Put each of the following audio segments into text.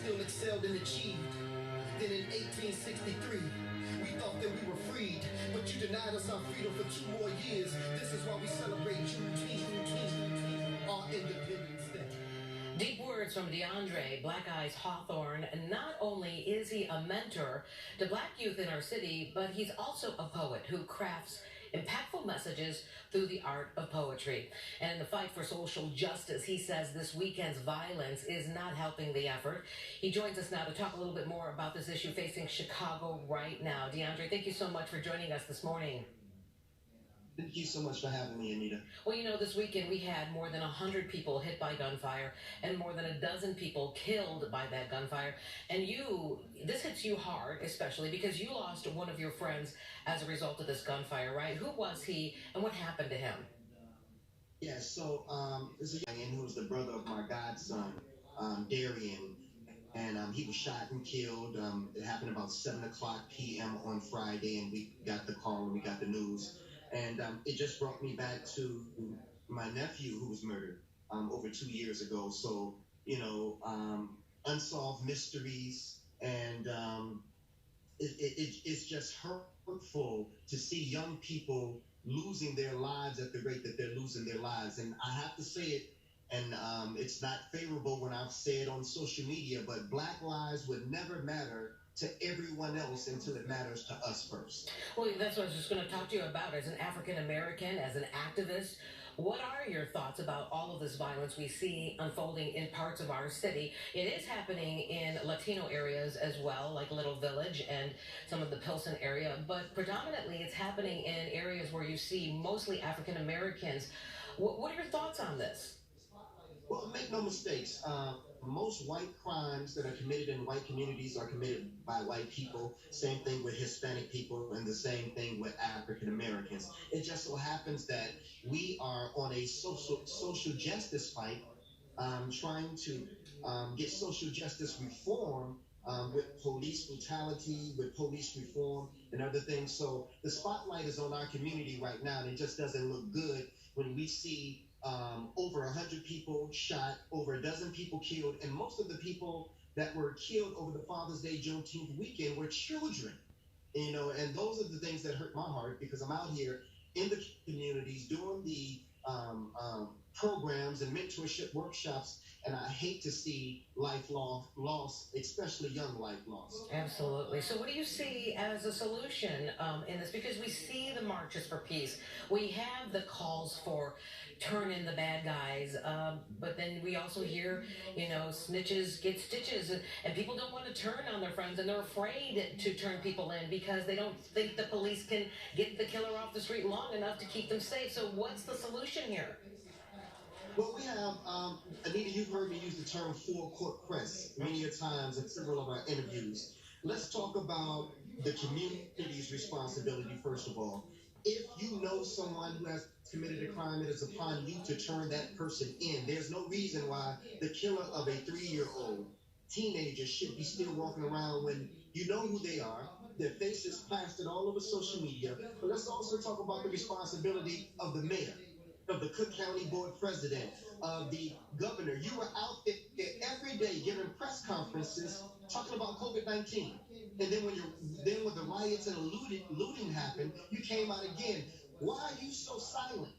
still excelled and achieved. Then in 1863, we thought that we were freed, but you denied us our freedom for 2 more years. This is why we celebrate Juneteenth, our Independence Day. Deep words from DeAndre Black Eyes Hawthorne. Not only is he a mentor to Black youth in our city, but he's also a poet who crafts impactful messages through the art of poetry. And in the fight for social justice, he says this weekend's violence is not helping the effort. He joins us now to talk a little bit more about this issue facing Chicago right now. DeAndre, thank you so much for joining us this morning. Thank you so much for having me, Anita. Well, you know, this weekend we had more than 100 people hit by gunfire and more than a dozen people killed by that gunfire. And this hits you hard, especially because you lost one of your friends as a result of this gunfire, right? Who was he and what happened to him? Yeah, so there's a young man who's the brother of my godson, Darian, and he was shot and killed. It happened about 7 o'clock p.m. on Friday, and we got the call and we got the news. And it just brought me back to my nephew who was murdered over 2 years ago. So, you know, unsolved mysteries, and it's just hurtful to see young people losing their lives at the rate that they're losing their lives. And I have to say it, and it's not favorable when I've said on social media, but Black lives would never matter to everyone else until it matters to us first. Well, that's what I was just going to talk to you about. As an African American, as an activist, what are your thoughts about all of this violence we see unfolding in parts of our city? It is happening in Latino areas as well, like Little Village and some of the Pilsen area, but predominantly it's happening in areas where you see mostly African Americans. What are your thoughts on this? Well, make no mistakes. Most white crimes that are committed in white communities are committed by white people. Same thing with Hispanic people, and the same thing with African Americans. It just so happens that we are on a social justice fight, trying to get social justice reform with police brutality, with police reform, and other things. So the spotlight is on our community right now, and it just doesn't look good when we see over 100 people shot, over a dozen people killed, and most of the people that were killed over the Father's Day Juneteenth weekend were children. You know, and those are the things that hurt my heart, because I'm out here in the communities doing the programs and mentorship workshops, and I hate to see life lost, especially young life lost. Absolutely. So what do you see as a solution in this? Because we see the marches for peace. We have the calls for turn in the bad guys, but then we also hear, you know, snitches get stitches, and people don't want to turn on their friends, and they're afraid to turn people in because they don't think the police can get the killer off the street long enough to keep them safe. So what's the solution here? Well, we have, Anita, you've heard me use the term full court press many a times in several of our interviews. Let's talk about the community's responsibility, first of all. If you know someone who has committed a crime, it is upon you to turn that person in. There's no reason why the killer of a 3-year-old teenager should be still walking around when you know who they are. Their faces plastered all over social media. But let's also talk about the responsibility of the mayor, of the Cook County Board President, of the governor. You were out there every day giving press conferences talking about COVID-19. And then when the riots and looting happened, you came out again. Why are you so silent?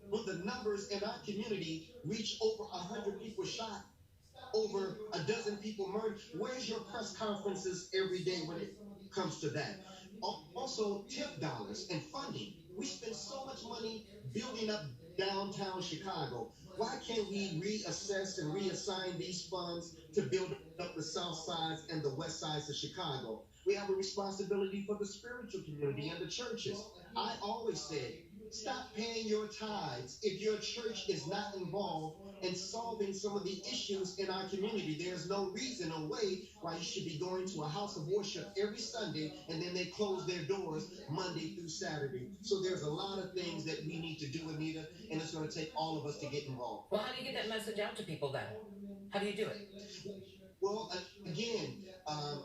When the numbers in our community reach over 100 people shot, over a dozen people murdered, where's your press conferences every day when it comes to that? Also, tip dollars and funding. We spend so much money building up downtown Chicago. Why can't we reassess and reassign these funds to build up the south sides and the west sides of Chicago? We have a responsibility for the spiritual community and the churches. I always said, stop paying your tithes if your church is not involved in solving some of the issues in our community. There's no reason or way why you should be going to a house of worship every Sunday and then they close their doors Monday through Saturday. So there's a lot of things that we need to do, Anita, and it's going to take all of us to get involved. Well, how do you get that message out to people then? How do you do it? Well, again,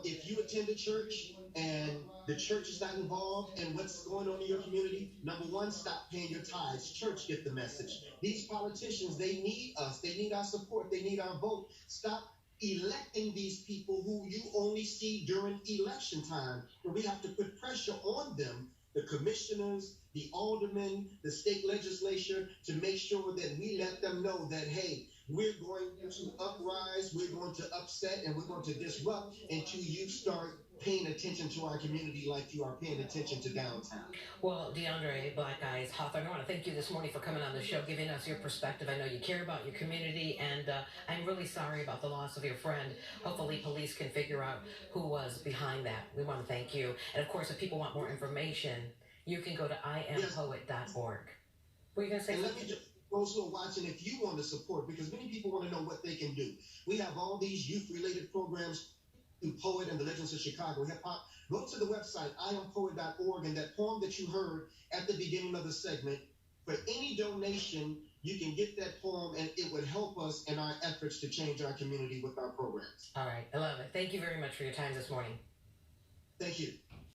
if you attend a church and the church is not involved in what's going on in your community, number one, stop paying your tithes. Church, get the message. These politicians, they need us. They need our support. They need our vote. Stop electing these people who you only see during election time. And we have to put pressure on them, the commissioners, the aldermen, the state legislature, to make sure that we let them know that, hey, we're going to uprise, we're going to upset, and we're going to disrupt until you start paying attention to our community like you are paying attention to downtown. Well, DeAndre, Black Eyes Hawthorne, I want to thank you this morning for coming on the show, giving us your perspective. I know you care about your community, and I'm really sorry about the loss of your friend. Hopefully police can figure out who was behind that. We want to thank you. And of course, if people want more information, you can go to impoet.org. What are you going to say? And let me just, those who are watching, if you want to support, because many people want to know what they can do. We have all these youth-related programs through Poet and the Legends of Chicago Hip Hop. Go to the website, impoet.org, and that poem that you heard at the beginning of the segment, for any donation, you can get that poem, and it would help us in our efforts to change our community with our programs. All right. I love it. Thank you very much for your time this morning. Thank you.